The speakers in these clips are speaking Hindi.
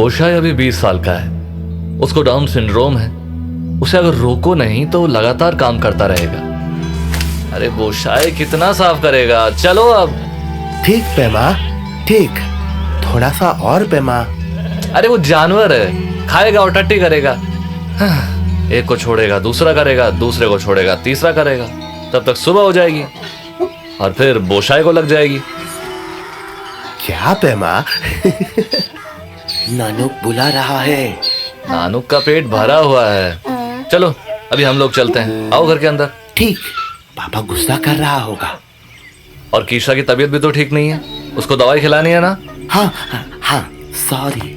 बोशाई अभी 20 साल का है। उसको डाउन सिंड्रोम है। उसे अगर रोको नहीं तो वो लगातार काम करता रहेगा। अरे बोशाई कितना साफ करेगा, चलो अब। ठीक पेमा, ठीक, थोड़ा सा और पेमा। अरे वो जानवर है, खाएगा और टट्टी करेगा। एक को छोड़ेगा दूसरा करेगा, दूसरे को छोड़ेगा तीसरा करेगा, तब तक सुबह हो जाएगी और फिर बोशाई को लग जाएगी। क्या पेमा? नानुक बुला रहा है। नानुक का पेट भरा हुआ है। चलो अभी हम लोग चलते हैं, आओ घर के अंदर। ठीक, पापा गुस्सा कर रहा होगा। और कीशा की तबीयत भी तो ठीक नहीं है, उसको दवाई खिलानी है ना। हाँ हाँ, सॉरी।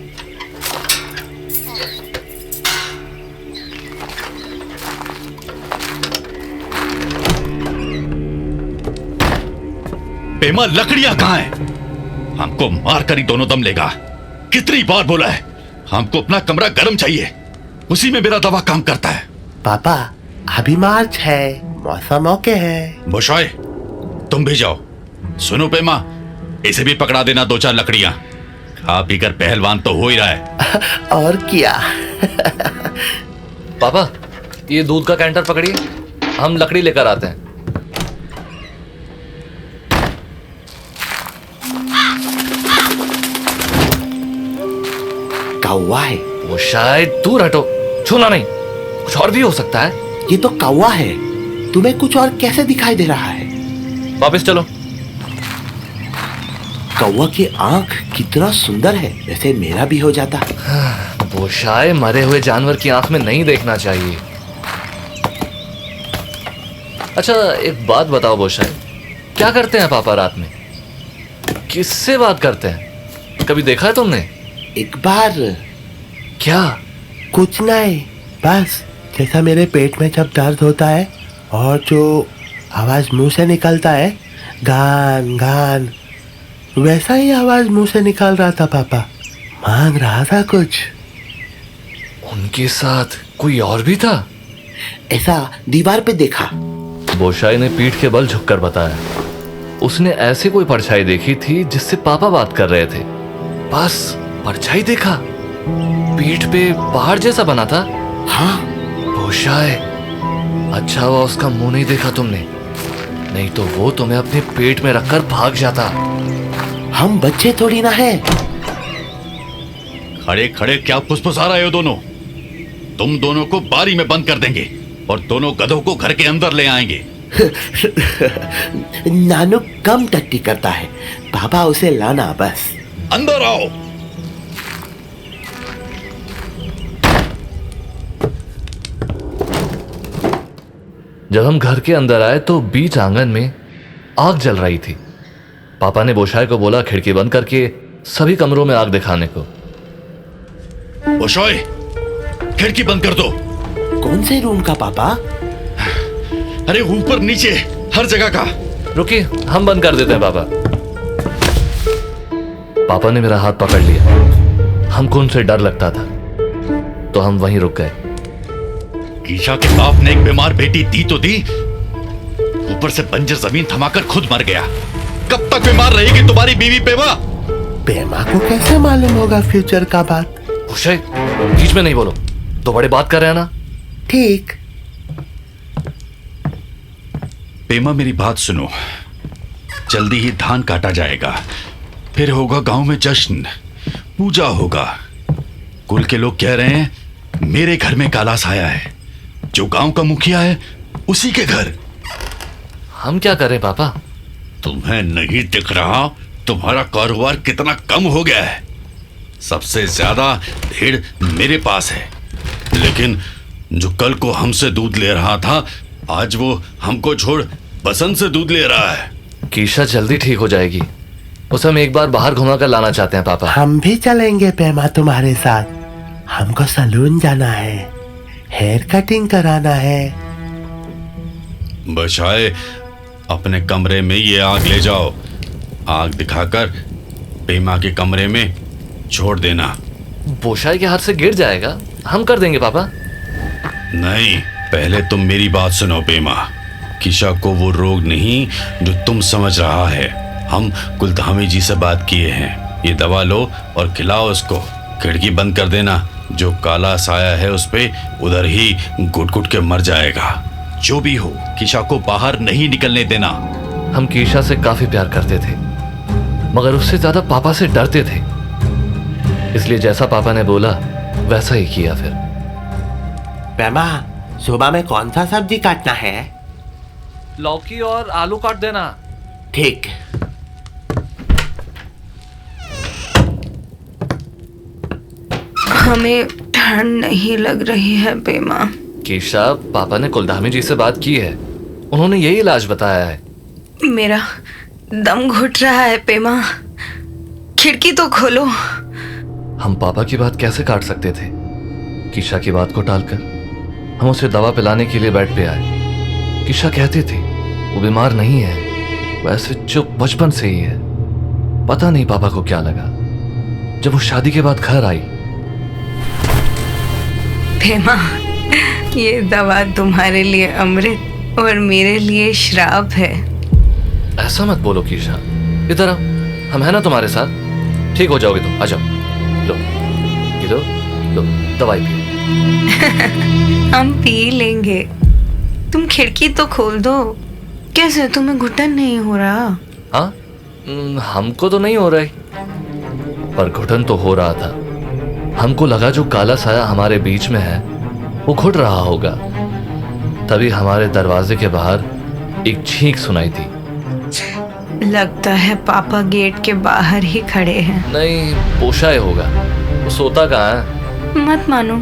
पेमा, लकड़ियां कहाँ हैं? हमको मार कर ही दोनों दम लेगा। कितनी बार बोला है, हमको अपना कमरा गर्म चाहिए, उसी में मेरा दवा काम करता है। पापा अभी मार्च है, मौसम ओके है। बोशाई, तुम भी जाओ। सुनो पेमा, इसे भी पकड़ा देना 2-4 लकड़ियां। खा पी कर पहलवान तो हो ही रहा है। और क्या? पापा ये दूध का कैंटर पकड़िए, हम लकड़ी लेकर आते हैं। कौवा है। वो शायद दूर हटो, छूना नहीं, कुछ और भी हो सकता है। ये तो कौवा है, तुम्हें कुछ और कैसे दिखाई दे रहा है? वापस चलो। कौवा की आंख कितना सुंदर है, वैसे मेरा भी हो जाता। वो शायद मरे हुए जानवर की आंख में नहीं देखना चाहिए। अच्छा एक बात बताओ बोशाई, क्या करते हैं पापा रात में? किससे बात करते हैं? कभी देखा है तुमने? एक बार। क्या? कुछ नहीं, बस जैसा मेरे पेट में जब दर्द होता है और जो आवाज मुंह से निकलता है, गान गान, वैसा ही आवाज मुंह से निकल रहा था पापा। मांग रहा था कुछ। उनके साथ कोई और भी था? ऐसा दीवार पे देखा। बोशाई ने पीठ के बल झुककर बताया। उसने ऐसी कोई परछाई देखी थी जिससे पापा बात कर रहे थे। बस परछाई देखा, पीठ पे पहाड़ जैसा बना था। हाँ। बोशाई, अच्छा हुआ उसका मुंह नहीं देखा तुमने, नहीं तो वो तुम्हें अपने पेट में रखकर भाग जाता। हम बच्चे थोड़ी ना है। खड़े खड़े क्या फुसफुसा रहे हो दोनों? तुम दोनों को बारी में बंद कर देंगे और दोनों गधों को घर के अंदर ले आएंगे। नानू कम टट्टी करता है, पापा उसे लाना बस। अंदर आओ। जब हम घर के अंदर आए तो बीच आंगन में आग जल रही थी। पापा ने बोशाई को बोला खिड़की बंद करके सभी कमरों में आग दिखाने को। बोशाई, खिड़की बंद कर दो। कौन से रूम का पापा? अरे ऊपर नीचे हर जगह का। रुकिए, हम बंद कर देते हैं पापा। पापा ने मेरा हाथ पकड़ लिया। हमको उनसे डर लगता था तो हम वहीं रुक गए। कीशा के बाप ने एक बीमार बेटी दी तो दी, ऊपर से बंजर जमीन थमाकर खुद मर गया। कब तक बीमार रहेगी तुम्हारी बीवी पेमा? पेमा को कैसे मालूम होगा फ्यूचर का बात? बोशाई, बीच में नहीं बोलो, तो बड़े बात कर रहे हैं ना। ठीक। पेमा मेरी बात सुनो, जल्दी ही धान काटा जाएगा, फिर होगा गांव में जश्न, पूजा होगा। कुल के लोग कह रहे हैं मेरे घर में कालास आया है, जो गांव का मुखिया है उसी के घर। हम क्या करें पापा? तुम्हें नहीं दिख रहा तुम्हारा कारोबार कितना कम हो गया है? सबसे ज्यादा भीड़ मेरे पास है, लेकिन जो कल को हमसे दूध ले रहा था आज वो हमको छोड़ बसंत से दूध ले रहा है। कीशा जल्दी ठीक हो जाएगी, उसे हम एक बार बाहर घुमा कर लाना चाहते हैं पापा। हम भी चलेंगे पेमा तुम्हारे साथ। हमको सलून जाना है, हेयर कटिंग कराना है। बशाए, अपने कमरे में ये आग ले जाओ, आग दिखाकर पेमा के कमरे में छोड़ देना। बोशाई के हाथ से गिर जाएगा, हम कर देंगे पापा। नहीं, पहले तुम मेरी बात सुनो पेमा। कीशा को वो रोग नहीं जो तुम समझ रहा है। हम कुलधामी जी से बात किए हैं, ये दवा लो और खिलाओ उसको, खिड़की बंद कर देना। जो काला साया है उस पे उधर ही घुट घुट के मर जाएगा। जो भी हो, कीशा को बाहर नहीं निकलने देना। हम कीशा से काफी प्यार करते थे, मगर उससे ज्यादा पापा से डरते थे। इसलिए जैसा पापा ने बोला वैसा ही किया। फिर पेमा, सुबह में कौन सा सब्जी काटना है? लौकी और आलू काट देना। ठीक। हमें ठंड नहीं लग रही है पेमा। कीशा, पापा ने कुलधामी जी से बात की है, उन्होंने यही इलाज बताया है। मेरा दम घुट रहा है पेमा, खिड़की तो खोलो। हम पापा की बात कैसे काट सकते थे? कीशा की बात को टालकर हम उसे दवा पिलाने के लिए बेड पे आए। कीशा कहती थी वो बीमार नहीं है, वैसे चुप बचपन से ही है। पता नहीं पापा को क्या लगा जब वो शादी के बाद घर आई। पेमा, ये दवा तुम्हारे लिए अमृत और मेरे लिए श्राप है। ऐसा मत बोलो कीशा, इधर आओ, हम है ना तुम्हारे साथ। ठीक हो जाओगे तुम, आ जाओ। लो ये लो दवाई पियो। हम पी लेंगे, तुम खिड़की तो खोल दो। कैसे, तुम्हें घुटन नहीं हो रहा? हाँ, हमको तो नहीं हो रहा है, पर घुटन तो हो रहा था। हमको लगा जो काला साया हमारे बीच में है वो घुट रहा होगा। तभी हमारे दरवाजे के बाहर एक छींक सुनाई थी। लगता है पापा गेट के बाहर ही खड़े हैं। नहीं, पोशाए होगा, वो सोता कहाँ है? मत मानो,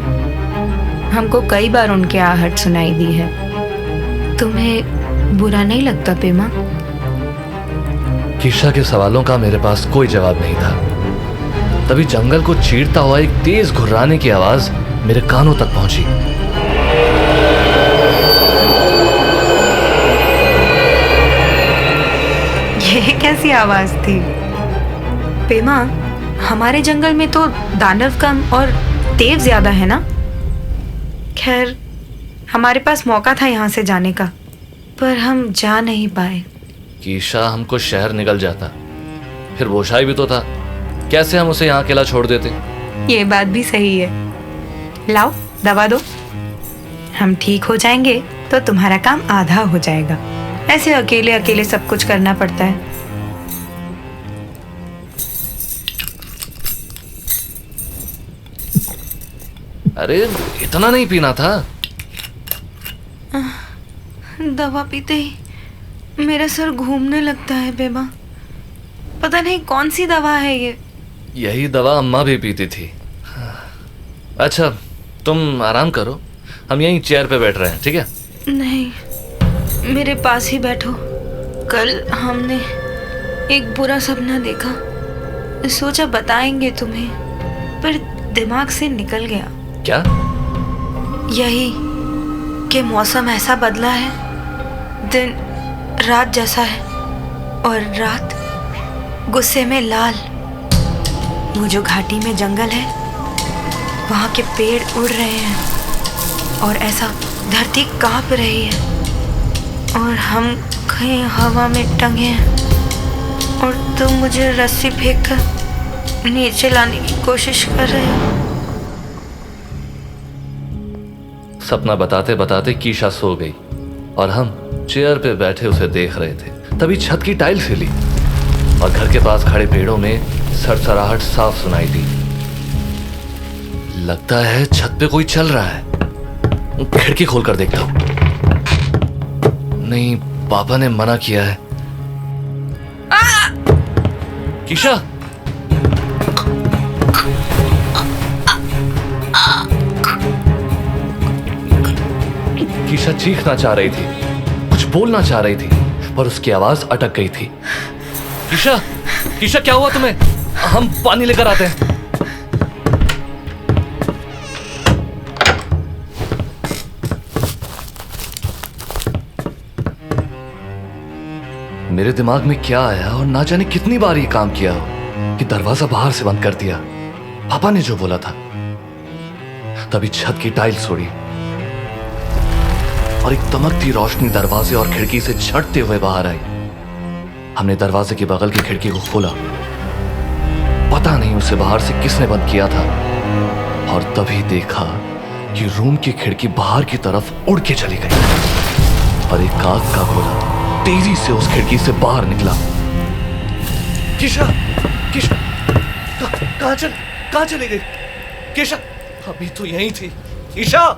हमको कई बार उनकी आहट सुनाई दी है। तुम्हें बुरा नहीं लगता पेमा? कीशा के सवालों का मेरे पास कोई जवाब नहीं था। तभी जंगल को चीरता हुआ एक तेज घुर्राने की आवाज मेरे कानों तक पहुंची। ये कैसी आवाज थी पेमा? हमारे जंगल में तो दानव कम और देव ज्यादा है ना। खैर, हमारे पास मौका था यहाँ से जाने का, पर हम जा नहीं पाए। कीशा हमको शहर निकल जाता, फिर बोशाई भी तो था, कैसे हम उसे यहाँ अकेला छोड़ देते? ये बात भी सही है। लाओ दवा दो, हम ठीक हो जाएंगे तो तुम्हारा काम आधा हो जाएगा। ऐसे अकेले अकेले सब कुछ करना पड़ता है। अरे इतना नहीं पीना था। दवा पीते ही मेरा सर घूमने लगता है बेबा। पता नहीं कौन सी दवा है ये। यही दवा अम्मा भी पीती थी। अच्छा, तुम आराम करो, हम यहीं चेयर पे बैठ रहे हैं, ठीक है? नहीं, मेरे पास ही बैठो। कल हमने एक बुरा सपना देखा, सोचा बताएंगे तुम्हें, पर दिमाग से निकल गया। क्या? यही कि मौसम ऐसा बदला है, दिन रात जैसा है और रात गुस्से में लाल। वो जो घाटी में जंगल है, वहाँ के पेड़ उड़ रहे हैं और ऐसा धरती कांप रही है, और हम कहीं हवा में टंगे हैं और तुम मुझे रस्सी फेंक कर नीचे लाने की कोशिश कर रहे हो। सपना बताते बताते कीशा सो गई और हम चेयर पे बैठे उसे देख रहे थे। तभी छत की टाइल हिली और घर के पास खड़े पेड़ों में सरसराहट साफ सुनाई दी। लगता है छत पे कोई चल रहा है। खिड़की खोलकर देखता हूं। नहीं, पापा ने मना किया है। कीशा, कीशा चीखना चाह रही थी, कुछ बोलना चाह रही थी, पर उसकी आवाज अटक गई थी। कीशा, कीशा क्या हुआ तुम्हें? हम पानी लेकर आते हैं। मेरे दिमाग में क्या आया और ना जाने कितनी बार ये काम किया हो कि दरवाजा बाहर से बंद कर दिया। पापा ने जो बोला था। तभी छत की टाइल्स उड़ी और एक दमकती रोशनी दरवाजे और खिड़की से झटते हुए बाहर आई। हमने दरवाजे के बगल की खिड़की को खोला। पता नहीं उसे बाहर से किसने बंद किया था। और तभी देखा कि रूम की खिड़की बाहर की तरफ उड़ के चली गई और एक काग का गोला तेजी से उस खिड़की से बाहर निकला। किशा, किशा, कहाँ चली गई? किशा, अभी तो यहीं थी। ईशा!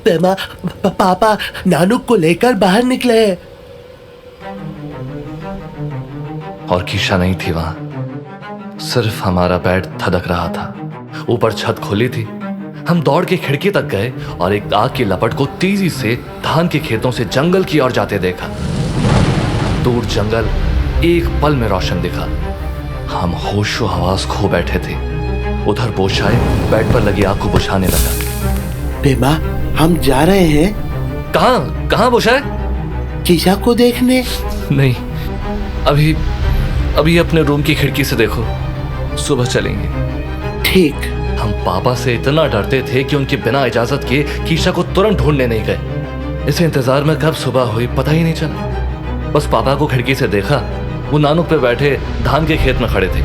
पेमा, पापा नानुक को लेकर बाहर निकले हैं। और कीशा नहीं थी वहां, सिर्फ हमारा बेड थदक रहा था। ऊपर छत खुली थी। हम दौड़ के खिड़की तक गए और एक आग की लपट को तेजी से धान के खेतों से जंगल की ओर जाते देखा। दूर जंगल एक पल में रोशन दिखा। हम होशो हवास खो बैठे थे। उधर बोशाय बेड पर लगी आग को बुझाने लगा। पेमा, हम जा रहे हैं। कहाँ बोशाय? कीशा को देखने। नहीं, अभी अपने रूम की खिड़की से देखो, सुबह चलेंगे। ठीक। हम पापा से इतना डरते थे कि उनके बिना इजाजत के कीशा को तुरंत ढूंढने नहीं गए। इस इंतजार में कब सुबह हुई पता ही नहीं चला। बस पापा को खिड़की से देखा, वो नानुक पे बैठे धान के खेत में खड़े थे।